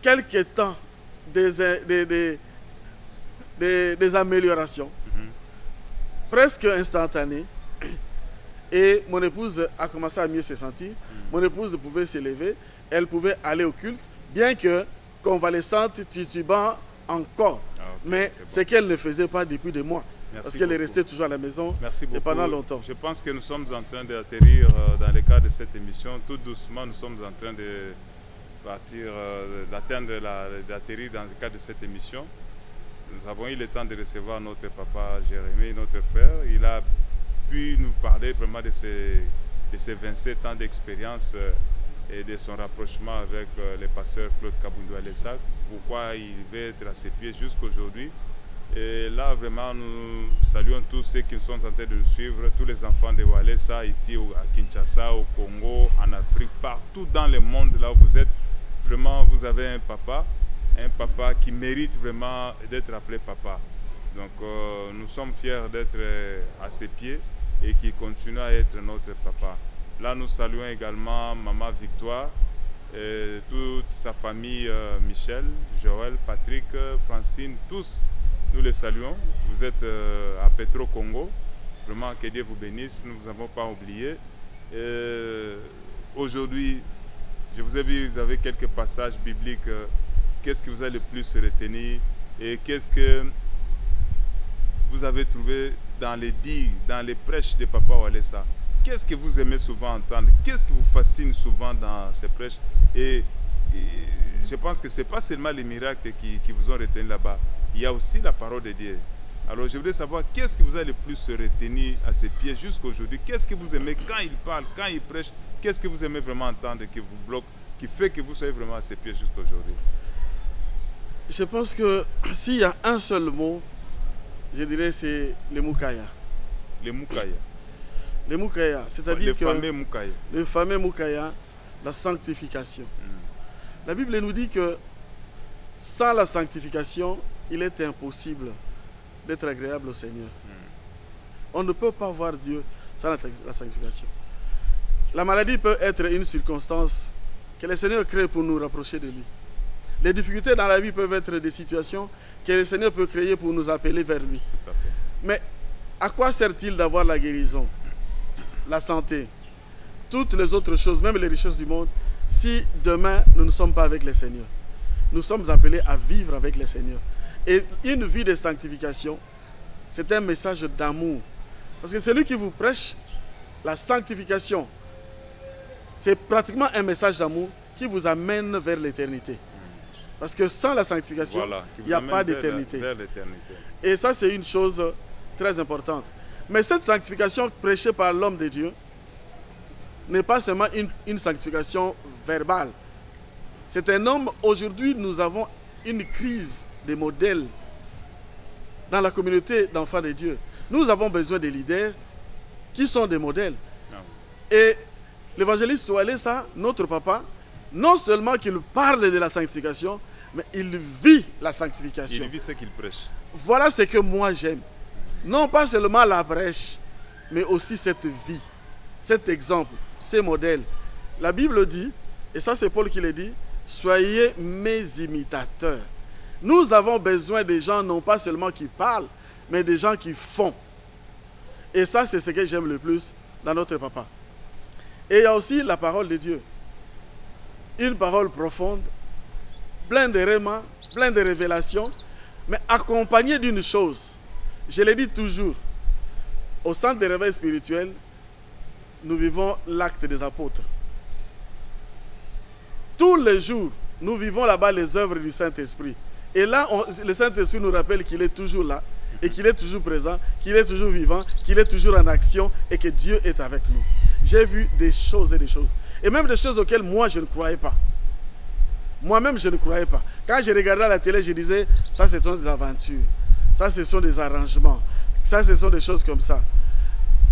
quelque temps des améliorations, presque instantanées. Et mon épouse a commencé à mieux se sentir. Mon épouse pouvait s'élever, elle pouvait aller au culte, bien que convalescente, titubant encore. Ah, okay, mais c'est qu'elle ne faisait pas depuis des mois. Merci parce qu'elle est beaucoup. restée toujours à la maison et pendant longtemps. Je pense que nous sommes en train d'atterrir dans le cadre de cette émission. Tout doucement, nous sommes en train de partir, d'atterrir dans le cadre de cette émission. Nous avons eu le temps de recevoir notre papa Jérémie, notre frère. Il a pu nous parler vraiment de ses 27 ans d'expérience et de son rapprochement avec le pasteur Claude Kabundou Alessa, pourquoi il veut être à ses pieds jusqu'aujourd'hui. Et là, vraiment, nous saluons tous ceux qui sont en train de nous suivre, tous les enfants de Walesa, ici à Kinshasa, au Congo, en Afrique, partout dans le monde, là où vous êtes. Vraiment, vous avez un papa qui mérite vraiment d'être appelé papa. Donc, nous sommes fiers d'être à ses pieds et qui continue à être notre papa. Là, nous saluons également Maman Victoire, et toute sa famille, Michel, Joël, Patrick, Francine, tous, nous les saluons. Vous êtes à Petro Congo. Vraiment, que Dieu vous bénisse. Nous ne vous avons pas oublié. Aujourd'hui, je vous ai vu, vous avez quelques passages bibliques. Qu'est-ce que vous avez le plus retenu et qu'est-ce que vous avez trouvé dans les dires, dans les prêches de Papa Walesa? Qu'est-ce que vous aimez souvent entendre? Qu'est-ce qui vous fascine souvent dans ces prêches? Et je pense que ce n'est pas seulement les miracles qui vous ont retenu là-bas. Il y a aussi la parole de Dieu. Alors je voudrais savoir qu'est-ce que vous avez le plus retenu à ses pieds jusqu'à aujourd'hui? Qu'est-ce que vous aimez quand il parle, quand il prêche? Qu'est-ce que vous aimez vraiment entendre qui vous bloque, qui fait que vous soyez vraiment à ses pieds jusqu'à aujourd'hui? Je pense que s'il y a un seul mot, je dirais c'est le Moukaya. Le Moukaya. Le Moukaya, c'est-à-dire que... fameux Moukaya. Le fameux Moukaya, la sanctification. La Bible nous dit que sans la sanctification, il est impossible d'être agréable au Seigneur. On ne peut pas voir Dieu sans la sanctification. La maladie peut être une circonstance que le Seigneur crée pour nous rapprocher de lui. Les difficultés dans la vie peuvent être des situations que le Seigneur peut créer pour nous appeler vers lui. Tout à fait. Mais à quoi sert-il d'avoir la guérison, la santé, toutes les autres choses, même les richesses du monde, si demain nous ne sommes pas avec le Seigneur? Nous sommes appelés à vivre avec le Seigneur. Et une vie de sanctification, c'est un message d'amour. Parce que celui qui vous prêche la sanctification, c'est pratiquement un message d'amour qui vous amène vers l'éternité. Parce que sans la sanctification, voilà, il n'y a pas d'éternité. Et ça, c'est une chose très importante. Mais cette sanctification prêchée par l'homme de Dieu n'est pas seulement une sanctification verbale. C'est un homme, aujourd'hui, nous avons une crise des modèles dans la communauté d'enfants de Dieu. Nous avons besoin de leaders qui sont des modèles. Et l'évangéliste Walesa, notre papa, non seulement qu'il parle de la sanctification, mais il vit la sanctification. Il vit ce qu'il prêche. Voilà ce que moi j'aime. Non pas seulement la prêche, mais aussi cette vie, cet exemple, ces modèles. La Bible dit, et ça c'est Paul qui le dit, soyez mes imitateurs. Nous avons besoin des gens non pas seulement qui parlent, mais des gens qui font. Et ça, c'est ce que j'aime le plus dans notre papa. Et il y a aussi la parole de Dieu. Une parole profonde, pleine de rémas, pleine de révélations, mais accompagnée d'une chose. Je l'ai dit toujours, au centre de réveil spirituel, nous vivons l'acte des apôtres. Tous les jours, nous vivons là-bas les œuvres du Saint-Esprit. Et là, le Saint-Esprit nous rappelle qu'il est toujours là, et qu'il est toujours présent, qu'il est toujours vivant, qu'il est toujours en action, et que Dieu est avec nous. J'ai vu des choses et des choses. Et même des choses auxquelles moi, je ne croyais pas. Moi-même, je ne croyais pas. Quand je regardais à la télé, je disais, ça, ce sont des aventures. Ça, ce sont des arrangements. Ça, ce sont des choses comme ça.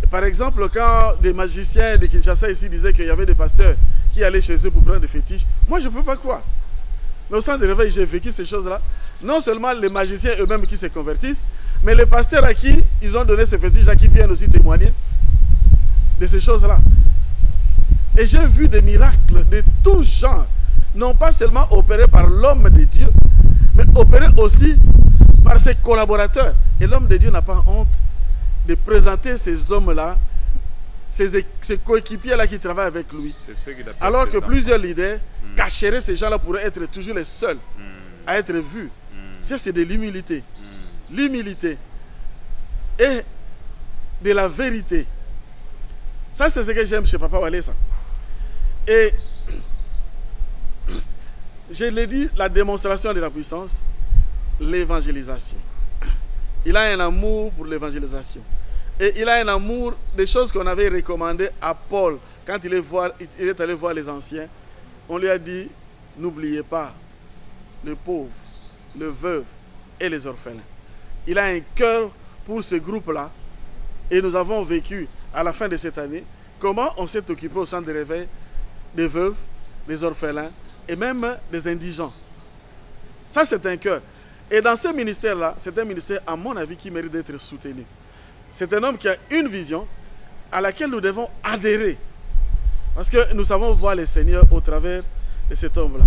Par exemple, quand des magiciens de Kinshasa ici disaient qu'il y avait des pasteurs qui allaient chez eux pour prendre des fétiches, moi, je ne peux pas croire. Mais au centre de réveil, j'ai vécu ces choses-là. Non seulement les magiciens eux-mêmes qui se convertissent, mais les pasteurs à qui ils ont donné ces fétiches-là qui viennent aussi témoigner de ces choses-là. Et j'ai vu des miracles de tout genre, non pas seulement opérés par l'homme de Dieu, mais opérés aussi par ses collaborateurs. Et l'homme de Dieu n'a pas honte de présenter ces hommes-là, ces coéquipiers-là qui travaillent avec lui. Alors que plusieurs leaders cacheraient ces gens-là pour être toujours les seuls à être vus. Ça, c'est de l'humilité. L'humilité et de la vérité. Ça, c'est ce que j'aime chez Papa Walesa. Et je l'ai dit, la démonstration de la puissance, l'évangélisation. Il a un amour pour l'évangélisation. Et il a un amour des choses qu'on avait recommandées à Paul quand il est allé voir les anciens. On lui a dit, n'oubliez pas les pauvres, les veuves et les orphelins. Il a un cœur pour ce groupe-là. Et nous avons vécu à la fin de cette année comment on s'est occupé au centre de réveil des veuves, des orphelins et même des indigents. Ça, c'est un cœur. Et dans ce ministère-là, c'est un ministère, à mon avis, qui mérite d'être soutenu. C'est un homme qui a une vision à laquelle nous devons adhérer. Parce que nous savons voir le Seigneur au travers de cet homme-là.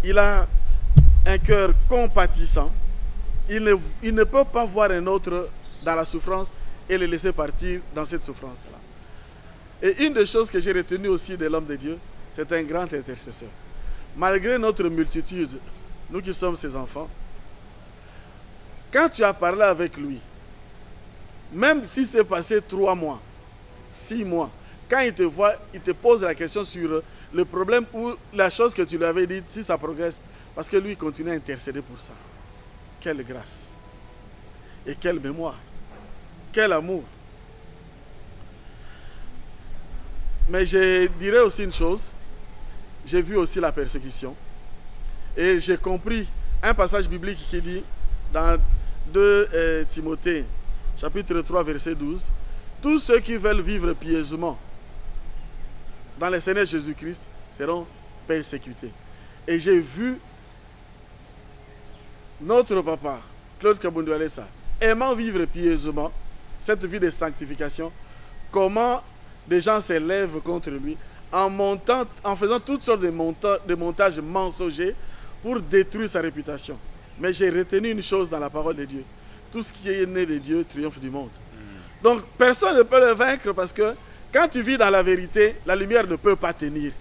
Il a un cœur compatissant. Il ne peut pas voir un autre dans la souffrance et le laisser partir dans cette souffrance-là. Et une des choses que j'ai retenues aussi de l'homme de Dieu, c'est un grand intercesseur. Malgré notre multitude, nous qui sommes ses enfants, quand tu as parlé avec lui, même si c'est passé 3 mois, 6 mois, quand il te voit, il te pose la question sur le problème ou la chose que tu lui avais dit, si ça progresse, parce que lui, il continue à intercéder pour ça. Quelle grâce et quelle mémoire, quel amour. Mais je dirais aussi une chose, j'ai vu aussi la persécution et j'ai compris un passage biblique qui dit dans 2 Timothée, chapitre 3, verset 12, tous ceux qui veulent vivre pieusement dans le Seigneur Jésus-Christ seront persécutés. Et j'ai vu notre papa, Claude Kabundu Alessa, aimant vivre pieusement cette vie de sanctification, comment des gens s'élèvent contre lui en faisant toutes sortes de montages mensongers pour détruire sa réputation. Mais j'ai retenu une chose dans la parole de Dieu. Tout ce qui est né de Dieu triomphe du monde. Donc personne ne peut le vaincre parce que quand tu vis dans la vérité, la lumière ne peut pas tenir.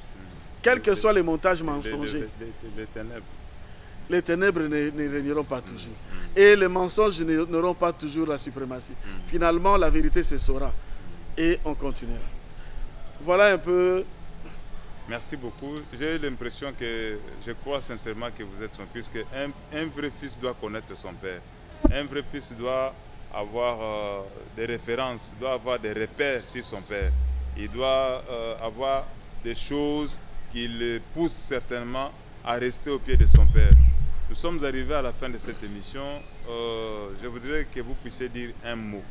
Quels que soient les montages mensongers. Les ténèbres ne régneront pas toujours. Et les mensonges n'auront pas toujours la suprématie. Finalement, la vérité se saura. Et on continuera. Voilà un peu. Merci beaucoup. J'ai l'impression que, je crois sincèrement que vous êtes un fils, qu'un vrai fils doit connaître son père. Un vrai fils doit avoir des références, doit avoir des repères sur son père. Il doit avoir des choses qui le poussent certainement à rester au pied de son père. Nous sommes arrivés à la fin de cette émission. Je voudrais que vous puissiez dire un mot.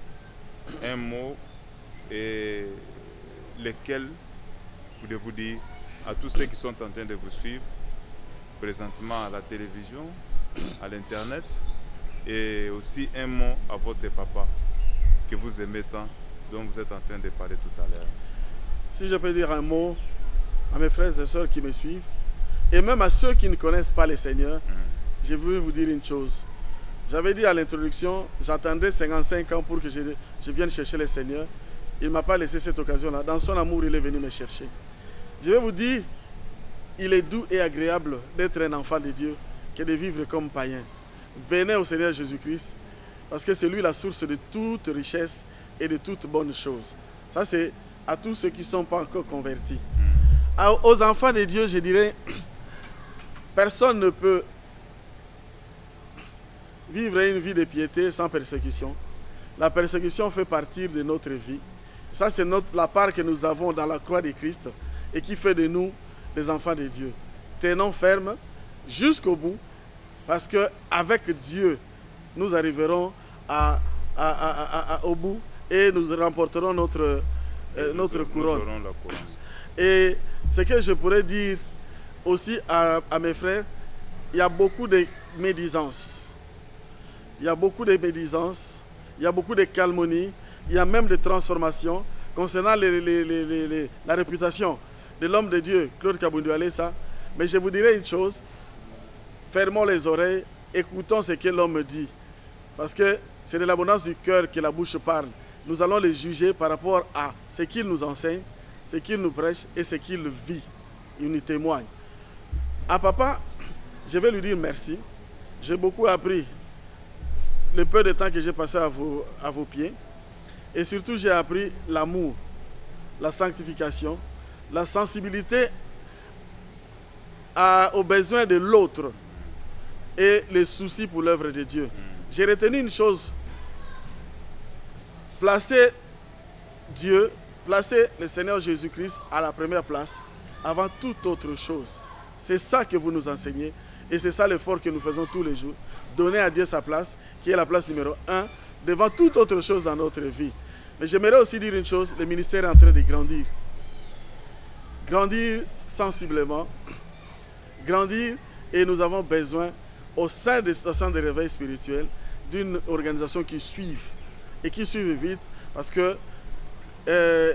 Un mot et lequel voulez-vous dire à tous ceux qui sont en train de vous suivre présentement à la télévision, à l'internet, et aussi un mot à votre papa que vous aimez tant, dont vous êtes en train de parler tout à l'heure. Si je peux dire un mot à mes frères et sœurs qui me suivent, et même à ceux qui ne connaissent pas le Seigneur, je veux vous dire une chose. J'avais dit à l'introduction, j'attendais 55 ans pour que je vienne chercher le Seigneur. Il ne m'a pas laissé cette occasion-là. Dans son amour, il est venu me chercher. Je vais vous dire, il est doux et agréable d'être un enfant de Dieu que de vivre comme païen. Venez au Seigneur Jésus-Christ, parce que c'est lui la source de toute richesse et de toute bonne chose. Ça, c'est à tous ceux qui ne sont pas encore convertis. Aux enfants de Dieu, je dirais, personne ne peut vivre une vie de piété sans persécution. La persécution fait partie de notre vie. Ça, c'est la part que nous avons dans la croix de Christ et qui fait de nous des enfants de Dieu. Tenons ferme jusqu'au bout, parce qu'avec Dieu, nous arriverons au bout et nous remporterons notre couronne. Et ce que je pourrais dire aussi à mes frères, il y a beaucoup de médisance. Il y a beaucoup de médisance, il y a beaucoup de calmonie, il y a même des transformations concernant la réputation de l'homme de Dieu, Claude Kabundu Alessa. Mais je vous dirai une chose, fermons les oreilles, écoutons ce que l'homme dit. Parce que c'est de l'abondance du cœur que la bouche parle. Nous allons les juger par rapport à ce qu'il nous enseigne, ce qu'il nous prêche et ce qu'il vit. Il nous témoigne. À papa, je vais lui dire merci. J'ai beaucoup appris le peu de temps que j'ai passé à vos pieds. Et surtout, j'ai appris l'amour, la sanctification, la sensibilité aux besoins de l'autre et les soucis pour l'œuvre de Dieu. J'ai retenu une chose. Placer Dieu, placer le Seigneur Jésus-Christ à la première place avant toute autre chose. C'est ça que vous nous enseignez et c'est ça l'effort que nous faisons tous les jours. Donner à Dieu sa place, qui est la place numéro 1, devant toute autre chose dans notre vie. Mais j'aimerais aussi dire une chose, le ministère est en train de grandir. Grandir sensiblement, grandir, et nous avons besoin, au sein des réveils spirituels, d'une organisation qui suive, et qui suive vite, parce que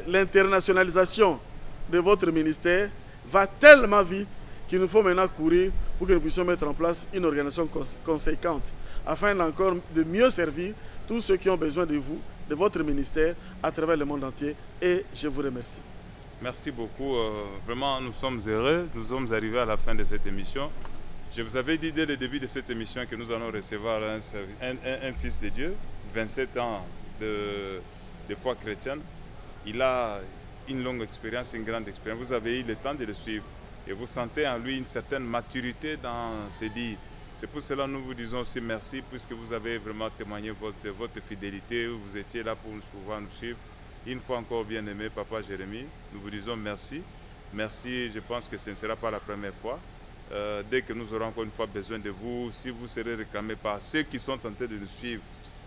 l'internationalisation de votre ministère va tellement vite qu'il nous faut maintenant courir pour que nous puissions mettre en place une organisation conséquente, afin encore de mieux servir tous ceux qui ont besoin de vous, de votre ministère, à travers le monde entier. Et je vous remercie. Merci beaucoup. Vraiment, nous sommes heureux. Nous sommes arrivés à la fin de cette émission. Je vous avais dit dès le début de cette émission que nous allons recevoir un fils de Dieu, 27 ans de foi chrétienne. Il a une longue expérience, une grande expérience. Vous avez eu le temps de le suivre. Et vous sentez en lui une certaine maturité dans ses dires. C'est pour cela que nous vous disons aussi merci, puisque vous avez vraiment témoigné votre fidélité. Vous étiez là pour pouvoir nous suivre. Une fois encore, bien aimé Papa Jérémie, nous vous disons merci. Merci, je pense que ce ne sera pas la première fois. Dès que nous aurons encore une fois besoin de vous, si vous serez réclamé par ceux qui sont tentés de nous suivre,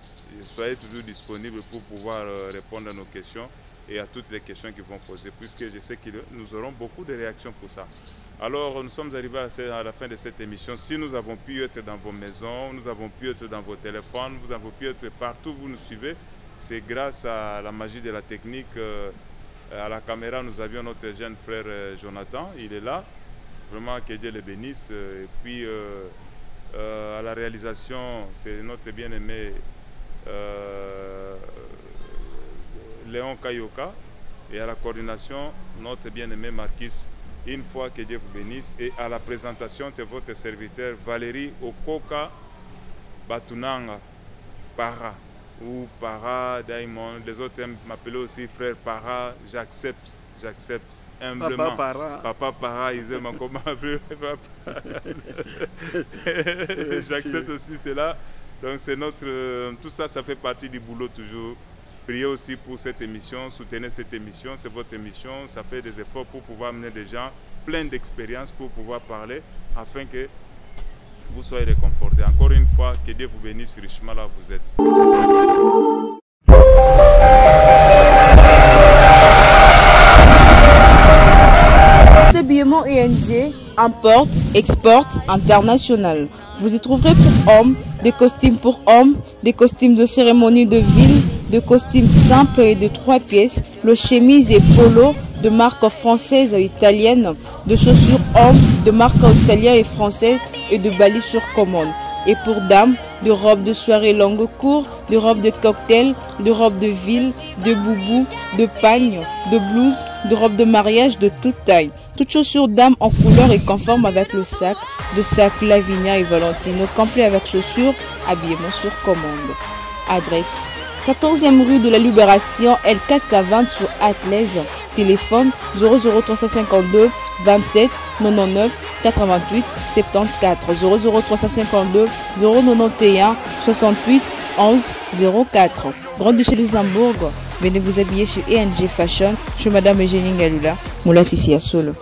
soyez toujours disponibles pour pouvoir répondre à nos questions et à toutes les questions qu'ils vont poser, puisque je sais que nous aurons beaucoup de réactions pour ça. Alors, nous sommes arrivés à la fin de cette émission. Si nous avons pu être dans vos maisons, nous avons pu être dans vos téléphones, nous avons pu être partout où vous nous suivez, c'est grâce à la magie de la technique. À la caméra, nous avions notre jeune frère Jonathan, il est là. Vraiment, que Dieu le bénisse. Et puis, à la réalisation, c'est notre bien-aimé Léon Kayoka, et à la coordination, notre bien-aimé Marquis. Une fois que Dieu vous bénisse, et à la présentation de votre serviteur Valérie Okoka Batunanga Para, ou Para Daimon, les autres m'appellent aussi frère Para, j'accepte humblement. Papa Para, ils aiment encore m'appeler Papa. J'accepte aussi cela. Donc c'est notre, tout ça, ça fait partie du boulot toujours. Priez aussi pour cette émission, soutenez cette émission, c'est votre émission, ça fait des efforts pour pouvoir amener des gens pleins d'expérience pour pouvoir parler, afin que vous soyez réconfortés. Encore une fois, que Dieu vous bénisse richement là où vous êtes. CBMO ENG importe, exporte, international. Vous y trouverez pour hommes, des costumes pour hommes, des costumes de cérémonie de ville, de costumes simples et de 3 pièces, le chemise et polo de marque française et italienne, de chaussures hommes de marque italienne et française et de balises sur commande. Et pour dames, de robes de soirée longue court, de robes de cocktail, de robes de ville, de boubou, de pagne, de blouse, de robes de mariage de toute taille. Toutes chaussures dames en couleur et conforme avec le sac, de sac Lavinia et Valentino, complet avec chaussures, habillement sur commande. Adresse 14e rue de la Libération, L4 à 20 sur Atlaise. Téléphone 00352 27 99 88 74 00352 091 68 11 04. Grand-Duché de Luxembourg, venez vous habiller chez ENG Fashion, chez Madame Eugénie Galula, Moulati Solo.